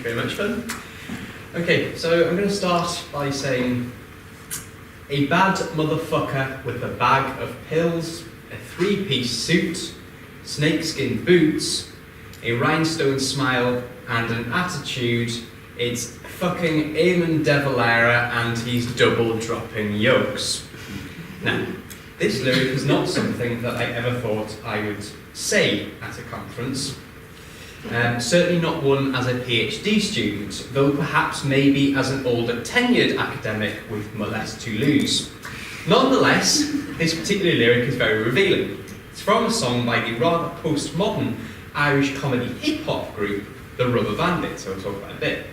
very much, Ben. Okay, so I'm going to start by saying a bad motherfucker with a bag of pills, a three-piece suit, snakeskin boots, a rhinestone smile, and an attitude. It's fucking Eamon de Valera, and he's double dropping yolks. Now, this lyric is not something that I ever thought I would say at a conference. Certainly not one as a PhD student, though perhaps maybe as an older tenured academic with less to lose. Nonetheless, this particular lyric is very revealing. It's from a song by the rather postmodern Irish comedy hip-hop group, the Rubber Bandits, so I'll talk about a bit.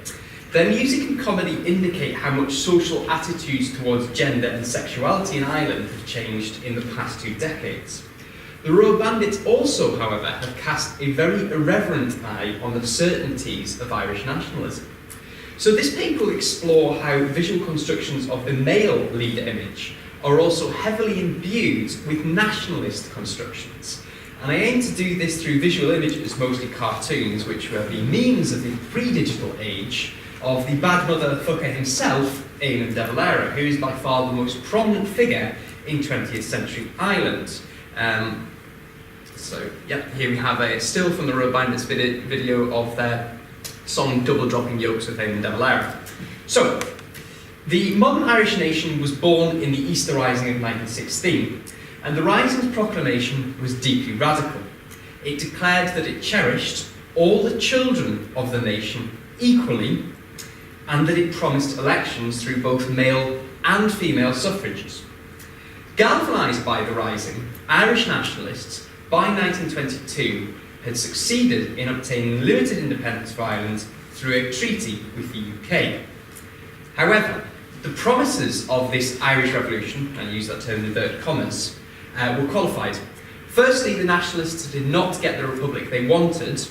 Their music and comedy indicate how much social attitudes towards gender and sexuality in Ireland have changed in the past 2 decades. The Rubber Bandits also, however, have cast a very irreverent eye on the certainties of Irish nationalism. So this paper will explore how visual constructions of the male leader image are also heavily imbued with nationalist constructions. And I aim to do this through visual images, mostly cartoons, which were the memes of the pre-digital age of the bad motherfucker himself, Eamon de Valera, who is by far the most prominent figure in 20th century Ireland. Here we have a still from the Rubber Bandits video of their song Double Dropping Yolks with Eamon de Valera. So, the modern Irish nation was born in the Easter Rising of 1916, and the Rising's proclamation was deeply radical. It declared that it cherished all the children of the nation equally, and that it promised elections through both male and female suffrages. Galvanised by the Rising, Irish nationalists by 1922 had succeeded in obtaining limited independence for Ireland through a treaty with the UK. However, the promises of this Irish Revolution, and I use that term in inverted commas, were qualified. Firstly, the nationalists did not get the republic they wanted,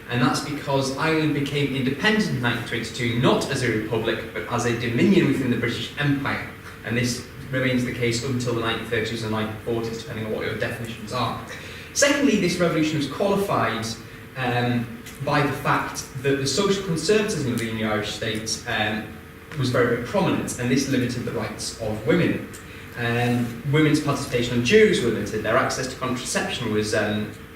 and that's because Ireland became independent in 1922 not as a republic but as a dominion within the British Empire, and this remains the case until the 1930s and 1940s, depending on what your definitions are. Secondly, this revolution was qualified by the fact that the social conservatism of the new Irish state was very, very prominent, and this limited the rights of women. Women's participation on juries were limited, their access to contraception was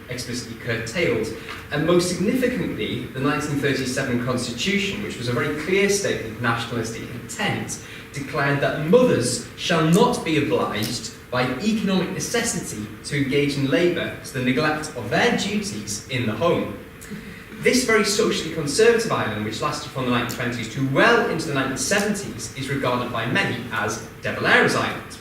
explicitly curtailed, and most significantly, the 1937 Constitution, which was a very clear statement of nationalistic intent, declared that mothers shall not be obliged by economic necessity to engage in labour to the neglect of their duties in the home. This very socially conservative Ireland, which lasted from the 1920s to well into the 1970s, is regarded by many as de Valera's Ireland.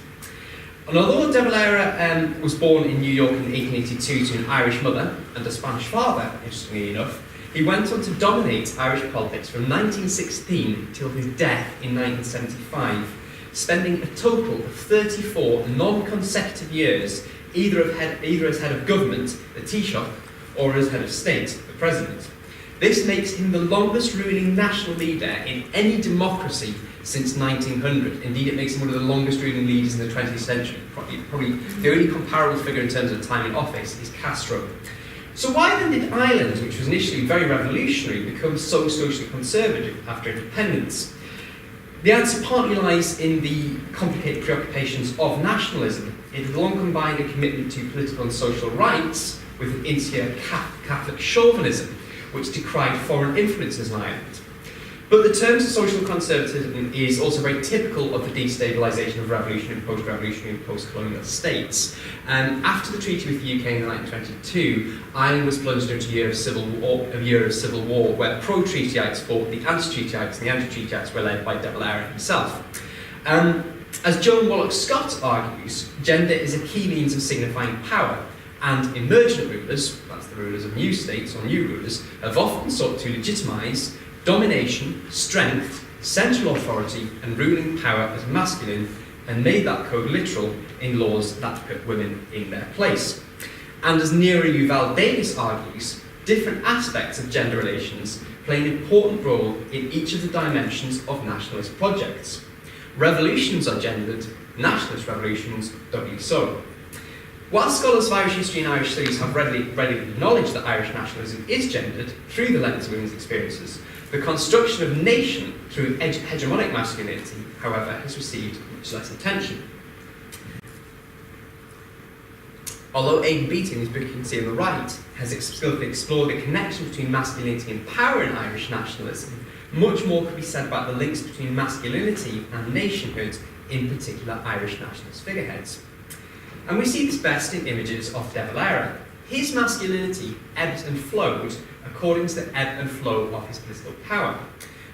And although de Valera was born in New York in 1882 to an Irish mother and a Spanish father, interestingly enough, he went on to dominate Irish politics from 1916 till his death in 1975, spending a total of 34 non-consecutive years either as head of government, the Taoiseach, or as head of state, the president. This makes him the longest ruling national leader in any democracy since 1900. Indeed, it makes him one of the longest ruling leaders in the 20th century. Probably the only comparable figure in terms of time in office is Castro. So why then did Ireland, which was initially very revolutionary, become so socially conservative after independence? The answer partly lies in the complicated preoccupations of nationalism. It had long combined a commitment to political and social rights with an insular Catholic chauvinism, which decried foreign influences in Ireland. But the term social conservatism is also very typical of the destabilisation of revolutionary, post-revolutionary and post-colonial states. After the treaty with the UK in 1922, Ireland was plunged into a year of civil war, where pro-treatyites fought the anti-treatyites, and the anti-treatyites were led by de Valera himself. As Joan Walloch Scott argues, gender is a key means of signifying power, and emergent rulers, that's the rulers of new states or new rulers, have often sought to legitimise domination, strength, central authority, and ruling power as masculine, and made that code literal in laws that put women in their place. And as Nira Yuval Davis argues, different aspects of gender relations play an important role in each of the dimensions of nationalist projects. Revolutions are gendered, nationalist revolutions doubly so. While scholars of Irish history and Irish studies have readily acknowledged that Irish nationalism is gendered through the lens of women's experiences, the construction of nation through hegemonic masculinity, however, has received much less attention. Although Aidan Beattie, in his book you can see on the right, has skillfully explored the connection between masculinity and power in Irish nationalism, much more could be said about the links between masculinity and nationhood, in particular Irish nationalist figureheads. And we see this best in images of De Valera. His masculinity ebbed and flowed according to the ebb and flow of his political power.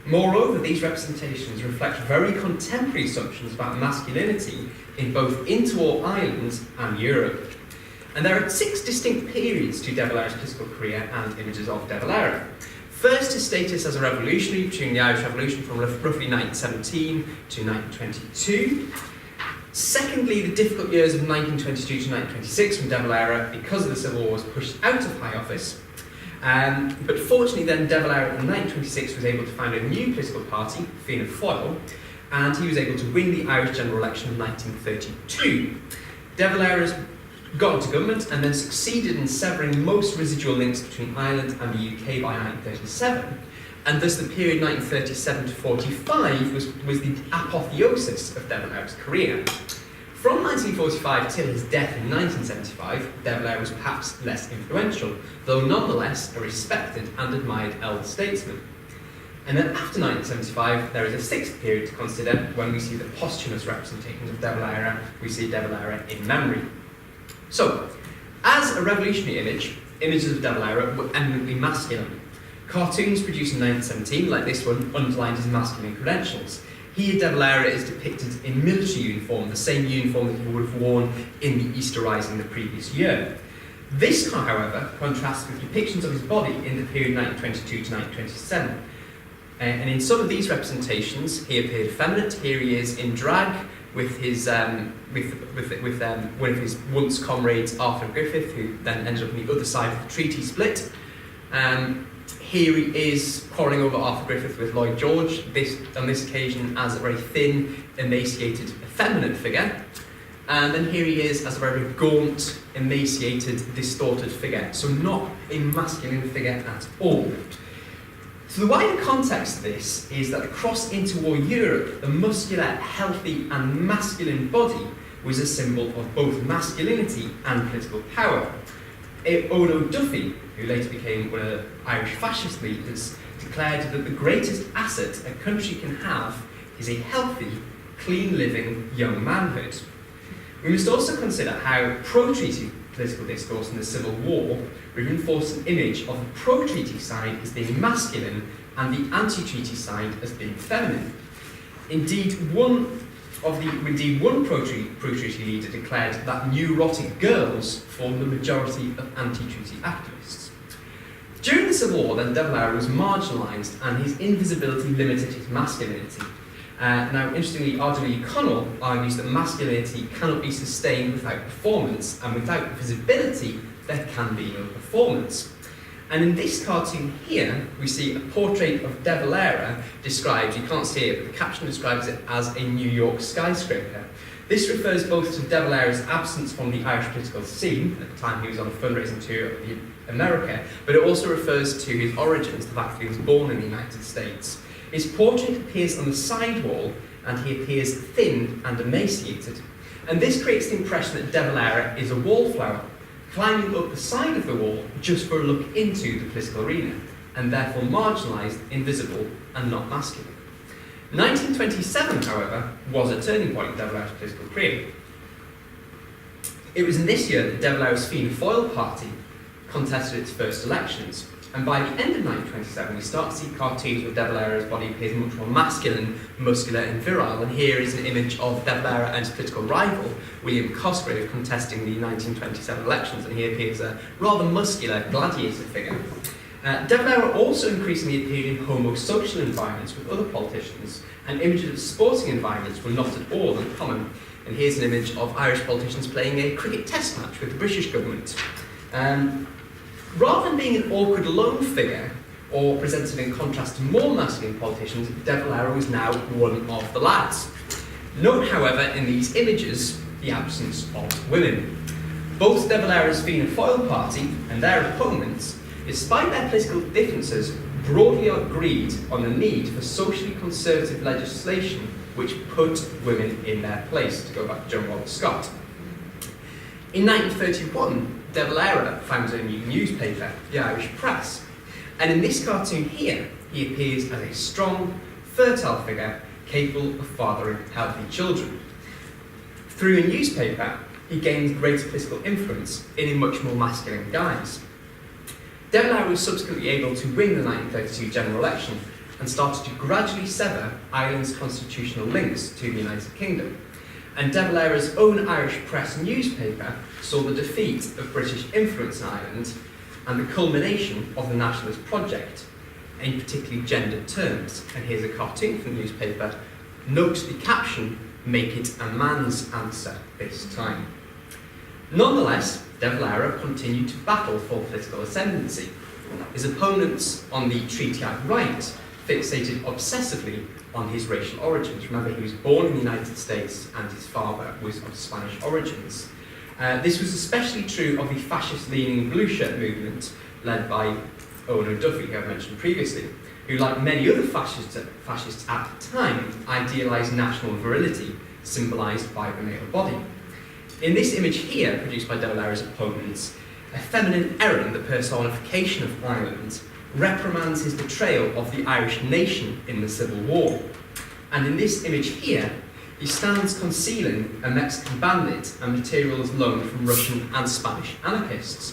Moreover, these representations reflect very contemporary assumptions about masculinity in both interwar Ireland and Europe. And there are 6 distinct periods to De Valera's political career and images of De Valera. First, his status as a revolutionary during the Irish Revolution from roughly 1917 to 1922. Secondly, the difficult years of 1922 to 1926 when De Valera, because of the Civil War, was pushed out of high office. But fortunately then, De Valera in 1926 was able to found a new political party, Fianna Fáil, and he was able to win the Irish general election of 1932. De Valera got into government and then succeeded in severing most residual links between Ireland and the UK by 1937, and thus the period 1937 to 45 was the apotheosis of De Valera's career. From 1945 till his death in 1975, De Valera was perhaps less influential, though nonetheless a respected and admired elder statesman. And then after 1975, there is a 6th period to consider when we see the posthumous representations of De Valera. We see De Valera in memory. So, as a revolutionary image, images of De Valera were eminently masculine. Cartoons produced in 1917, like this one, underlined his masculine credentials. Here, De Valera is depicted in military uniform, the same uniform that he would have worn in the Easter Rising the previous year. This, however, contrasts with depictions of his body in the period 1922 to 1927. And in some of these representations, he appeared effeminate. Here he is in drag with his one of his once comrades, Arthur Griffith, who then ended up on the other side of the treaty split. Here he is quarrelling over Arthur Griffith with Lloyd George, on this occasion as a very thin, emaciated, effeminate figure. And then here he is as a very gaunt, emaciated, distorted figure. So not a masculine figure at all. So the wider context of this is that across interwar Europe, the muscular, healthy and masculine body was a symbol of both masculinity and political power. Odo Duffy, who later became one of the Irish fascist leaders, declared that the greatest asset a country can have is a healthy, clean-living young manhood. We must also consider how pro-treaty political discourse in the Civil War reinforced an image of the pro-treaty side as being masculine and the anti-treaty side as being feminine. Indeed, one pro-treaty leader declared that neurotic girls form the majority of anti-treaty activists. During the Civil War, then, De Valera was marginalised and his invisibility limited his masculinity. Now, interestingly, R.W. Connell argues that masculinity cannot be sustained without performance, and without visibility, there can be no performance. And in this cartoon here, we see a portrait of De Valera described, you can't see it, but the caption describes it as a New York skyscraper. This refers both to De Valera's absence from the Irish political scene, at the time he was on a fundraising tour in America, but it also refers to his origins, the fact that he was born in the United States. His portrait appears on the side wall, and he appears thin and emaciated. And this creates the impression that De Valera is a wallflower, climbing up the side of the wall just for a look into the political arena, and therefore marginalised, invisible, and not masculine. 1927, however, was a turning point in De Valera's political career. It was in this year that De Valera's Fianna Fáil party contested its first elections. And by the end of 1927, we start to see cartoons where De Valera's body appears much more masculine, muscular and virile. And here is an image of De Valera and his political rival, William Cosgrave, contesting the 1927 elections. And he appears a rather muscular gladiator figure. De Valera also increasingly appeared in homosocial environments with other politicians, and images of sporting environments were not at all uncommon. And here's an image of Irish politicians playing a cricket test match with the British government. Rather than being an awkward lone figure, or presented in contrast to more masculine politicians, De Valera was now one of the lads. Note, however, in these images, the absence of women. Both De Valera's Fianna Fáil party and their opponents, despite their political differences, broadly agreed on the need for socially conservative legislation which put women in their place, to go back to John Robert Scott. In 1931, De Valera founded a new newspaper, the Irish Press, and in this cartoon here, he appears as a strong, fertile figure capable of fathering healthy children. Through a newspaper, he gained greater political influence in a much more masculine guise. De Valera was subsequently able to win the 1932 general election and started to gradually sever Ireland's constitutional links to the United Kingdom. And De Valera's own Irish Press newspaper saw the defeat of British influence in Ireland and the culmination of the nationalist project, in particularly gendered terms. And here's a cartoon from the newspaper. Note the caption, "Make it a man's answer this time." Nonetheless, De Valera continued to battle for political ascendancy. His opponents on the Treaty Act right fixated obsessively on his racial origins. Remember, he was born in the United States and his father was of Spanish origins. This was especially true of the fascist-leaning blue shirt movement led by Owen O'Duffy, who I've mentioned previously, who, like many other fascists at the time, idealised national virility, symbolised by the male body. In this image here, produced by De Valera's opponents, a feminine Erin, the personification of Ireland, reprimands his betrayal of the Irish nation in the Civil War. And in this image here, he stands concealing a Mexican bandit and materials loaned from Russian and Spanish anarchists.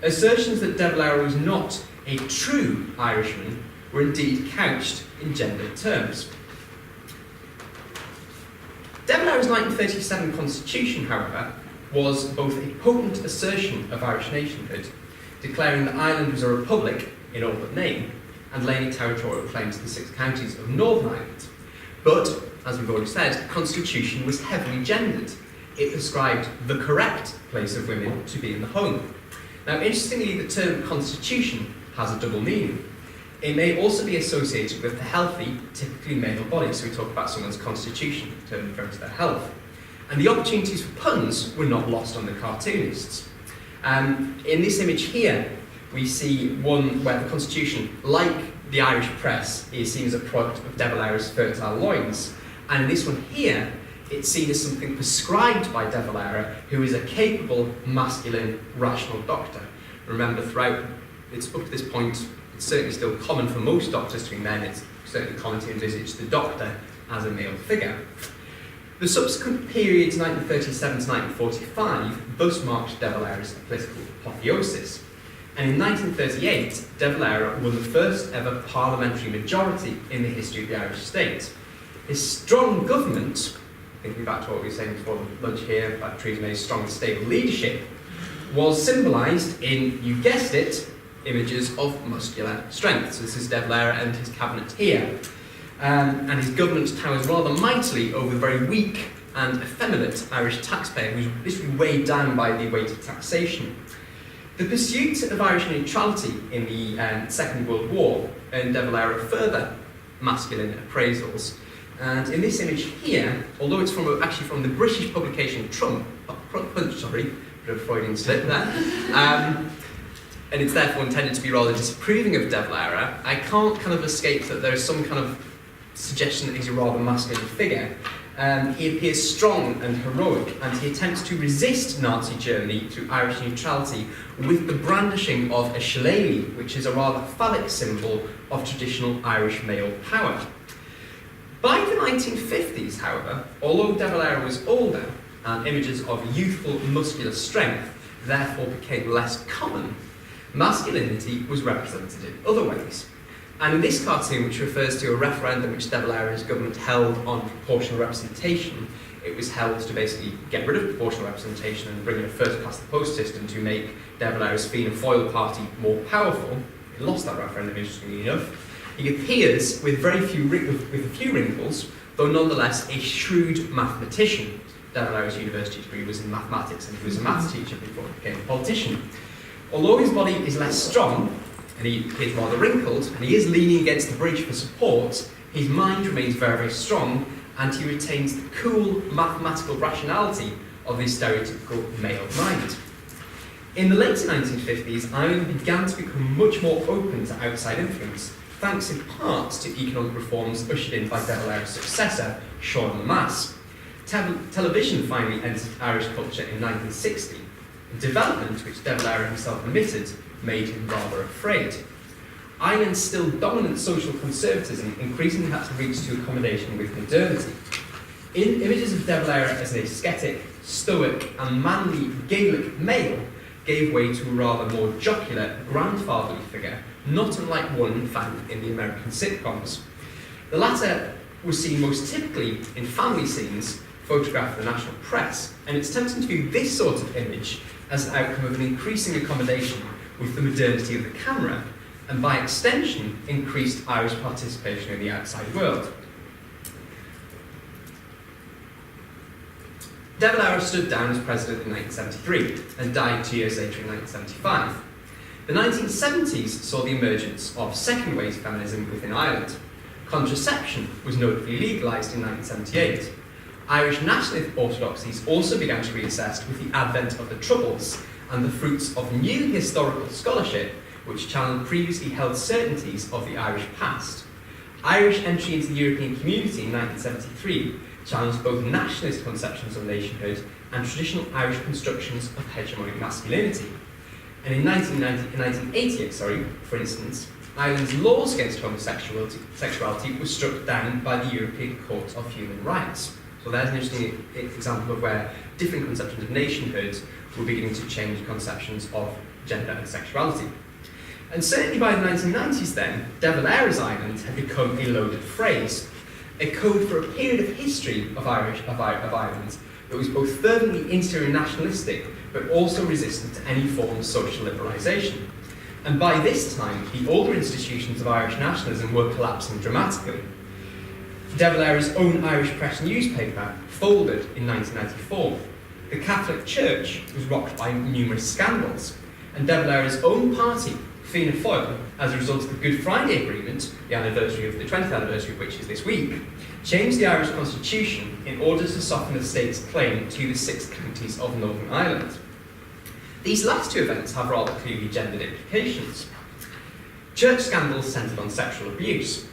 Assertions that De Valera was not a true Irishman were indeed couched in gendered terms. De Valera's 1937 constitution, however, was both a potent assertion of Irish nationhood, declaring that Ireland was a republic in all but name, and laying a territorial claim to the 6 counties of Northern Ireland. But, as we've already said, the constitution was heavily gendered. It prescribed the correct place of women to be in the home. Now, interestingly, the term constitution has a double meaning. It may also be associated with the healthy, typically male body, so we talk about someone's constitution, referring to their health. And the opportunities for puns were not lost on the cartoonists. In this image here, we see one where the constitution, like the Irish Press, is seen as a product of De Valera's fertile loins. And in this one here, it's seen as something prescribed by De Valera, who is a capable, masculine, rational doctor. Remember, throughout, it's up to this point, it's certainly still common for most doctors to be men. It's certainly common to envisage the doctor as a male figure. The subsequent periods, 1937 to 1945, thus marked De Valera's political apotheosis. And in 1938, De Valera won the first ever parliamentary majority in the history of the Irish state. His strong government, thinking back to what we were saying before lunch here about Theresa May's strong and stable leadership, was symbolised in, you guessed it, images of muscular strength. So this is De Valera and his cabinet here. And his government towers rather mightily over the very weak and effeminate Irish taxpayer who's literally weighed down by the weight of taxation. The pursuit of Irish neutrality in the Second World War earned De Valera further masculine appraisals. And in this image here, although it's actually from the British publication Punch, sorry, bit of Freudian slip there, and it's therefore intended to be rather disapproving of De Valera, I can't kind of escape that there is some kind of suggestion that he's a rather masculine figure. He appears strong and heroic, and he attempts to resist Nazi Germany through Irish neutrality with the brandishing of a shillelagh, which is a rather phallic symbol of traditional Irish male power. By the 1950s, however, although De Valera was older, and images of youthful muscular strength therefore became less common, masculinity was represented in other ways. And in this cartoon, which refers to a referendum which De Valera's government held on proportional representation, it was held to basically get rid of proportional representation and bring in a first-past-the-post system to make De Valera's Fianna Fáil party more powerful. He lost that referendum, interestingly enough. He appears with a few wrinkles, though nonetheless a shrewd mathematician. De Valera's university degree was in mathematics, and he was a maths teacher before he became a politician. Although his body is less strong, and he appears rather wrinkled, and he is leaning against the bridge for support, his mind remains very, very strong, and he retains the cool mathematical rationality of the stereotypical male mind. In the late 1950s, Ireland began to become much more open to outside influence, thanks in part to economic reforms ushered in by De Valera's successor, Sean Lemass. Television finally entered Irish culture in 1960, a development which De Valera himself admitted made him rather afraid. Ireland's still dominant social conservatism increasingly had to reach to accommodation with modernity. In images of De Valera as an ascetic, stoic, and manly Gaelic male gave way to a rather more jocular, grandfatherly figure, not unlike one found in the American sitcoms. The latter was seen most typically in family scenes photographed in the national press, and it's tempting to view this sort of image as an outcome of an increasing accommodation with the modernity of the camera, and by extension, increased Irish participation in the outside world. De Valera stood down as president in 1973 and died 2 years later in 1975. The 1970s saw the emergence of second-wave feminism within Ireland. Contraception was notably legalised in 1978. Irish national orthodoxies also began to reassess with the advent of the Troubles and the fruits of new historical scholarship which challenged previously held certainties of the Irish past. Irish entry into the European community in 1973 challenged both nationalist conceptions of nationhood and traditional Irish constructions of hegemonic masculinity. And in 1988, for instance, Ireland's laws against homosexuality were struck down by the European Court of Human Rights. So there's an interesting example of where different conceptions of nationhood were beginning to change conceptions of gender and sexuality. And certainly by the 1990s then, De Valera's Ireland had become a loaded phrase, a code for a period of history of Ireland that was both fervently insular and nationalistic, but also resistant to any form of social liberalisation. And by this time, the older institutions of Irish nationalism were collapsing dramatically. De Valera's own Irish Press newspaper folded in 1994. The Catholic Church was rocked by numerous scandals, and De Valera's own party, Fianna Fáil, as a result of the Good Friday Agreement, the 20th anniversary of which is this week, changed the Irish constitution in order to soften the state's claim to the 6 counties of Northern Ireland. These last two events have rather clearly gendered implications. Church scandals centred on sexual abuse,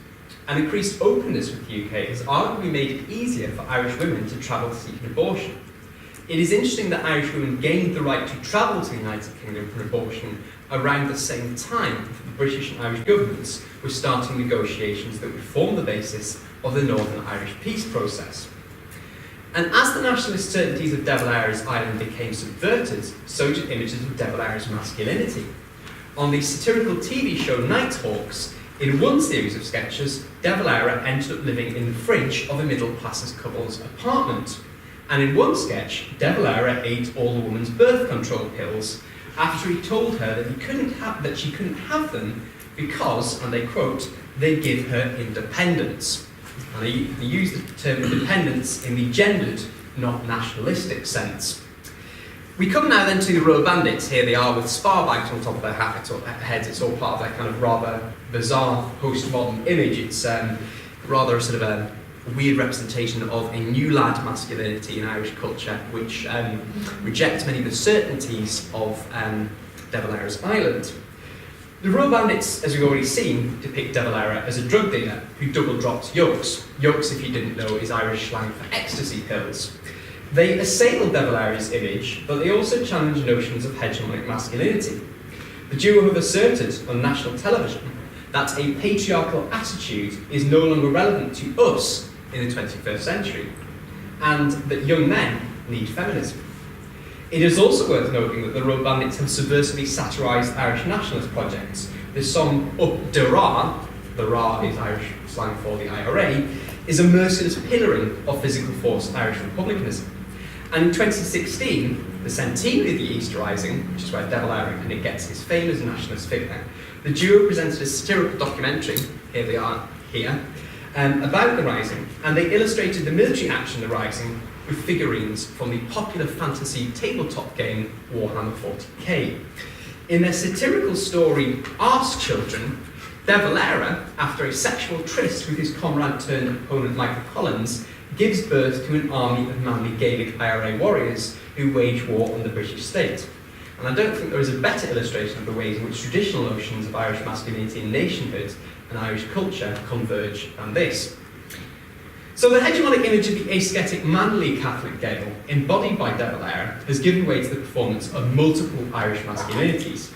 and increased openness with the UK has arguably made it easier for Irish women to travel to seek an abortion. It is interesting that Irish women gained the right to travel to the United Kingdom for an abortion around the same time that the British and Irish governments were starting negotiations that would form the basis of the Northern Irish peace process. And as the nationalist certainties of De Valera's Ireland became subverted, so did images of De Valera's masculinity. On the satirical TV show Nighthawks, in one series of sketches, De Valera ended up living in the fridge of a middle-class couple's apartment. And in one sketch, De Valera ate all the woman's birth control pills after he told her that she couldn't have them because, and they quote, they give her independence. And they use the term independence in the gendered, not nationalistic sense. We come now then to the Royal Bandits. Here they are with spar bags on top of their heads. It's all part of their kind of rather bizarre post-modern image. It's rather sort of a weird representation of a new lad masculinity in Irish culture, which rejects many of the certainties of De Valera's Ireland. The Royal Bandits, as we've already seen, depict De Valera as a drug dealer who double drops yokes. Yokes, if you didn't know, is Irish slang for ecstasy pills. They assail De Valera's image, but they also challenge notions of hegemonic masculinity. The duo have asserted on national television that a patriarchal attitude is no longer relevant to us in the 21st century, and that young men need feminism. It is also worth noting that the Royal Bandits have subversively satirised Irish nationalist projects. The song Up de Ra, the Ra is Irish slang for the IRA, is a merciless pillaring of physical force Irish republicanism. And in 2016, the centenary of the East Rising, which is where De Valera kind of gets his fame as a nationalist figure, the duo presented a satirical documentary, here they are here, about the Rising, and they illustrated the military action of the Rising with figurines from the popular fantasy tabletop game Warhammer 40k. In their satirical story Arse Children, De Valera, after a sexual tryst with his comrade turned opponent Michael Collins, gives birth to an army of manly Gaelic IRA warriors who wage war on the British state. And I don't think there is a better illustration of the ways in which traditional notions of Irish masculinity and nationhood and Irish culture converge than this. So the hegemonic image of the ascetic manly Catholic Gael, embodied by De Valera, has given way to the performance of multiple Irish masculinities.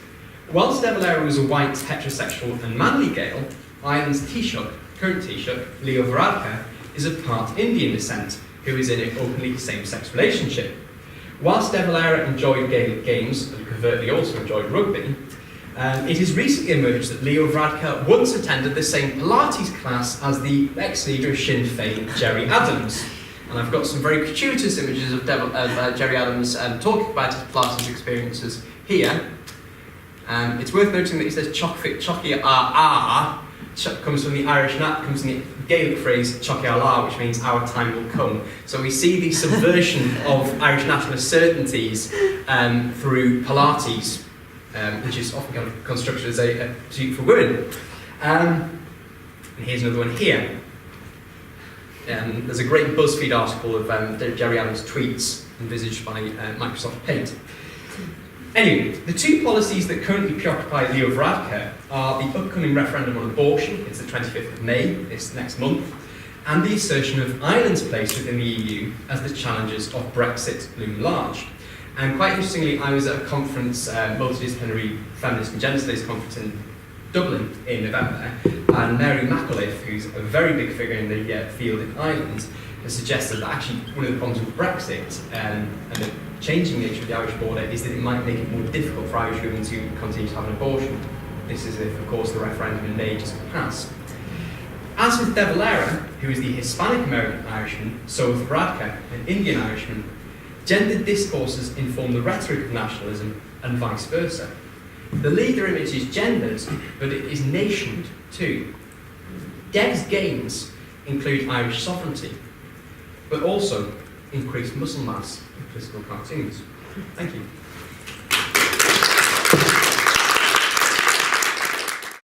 Whilst De Valera was a white, heterosexual and manly Gael, Ireland's Taoiseach, current Taoiseach, Leo Varadkar, is of part Indian descent, who is in an openly same-sex relationship. Whilst De Valera enjoyed Gaelic games and covertly also enjoyed rugby, it has recently emerged that Leo Varadkar once attended the same Pilates class as the ex-leader of Sinn Féin, Gerry Adams. And I've got some very gratuitous images of Gerry Adams talking about his Pilates experiences here. It's worth noting that he says "chocky ah" comes from the comes from the Gaelic phrase "chocky ala," which means "our time will come." So we see the subversion of Irish nationalist certainties through Pilates, which is often kind of constructed as a pursuit for women. And here's another one here. There's a great BuzzFeed article of Gerry Adams' tweets envisaged by Microsoft Paint. Anyway, the two policies that currently preoccupy Leo Varadkar are the upcoming referendum on abortion, it's the 25th of May, this next month, and the assertion of Ireland's place within the EU as the challenges of Brexit loom large. And quite interestingly, I was at a conference, multidisciplinary feminist and gender studies conference in Dublin in November, and Mary McAuliffe, who's a very big figure in the field in Ireland, has suggested that actually one of the problems with Brexit and the changing nature of the Irish border is that it might make it more difficult for Irish women to continue to have an abortion. This is if, of course, the referendum in May just passed. As with De Valera, who is the Hispanic American Irishman, so with Varadkar, an Indian Irishman, gendered discourses inform the rhetoric of nationalism and vice versa. The leader image is gendered, but it is nationed too. Dev's gains include Irish sovereignty, but also increased muscle mass in political cartoons. Thank you.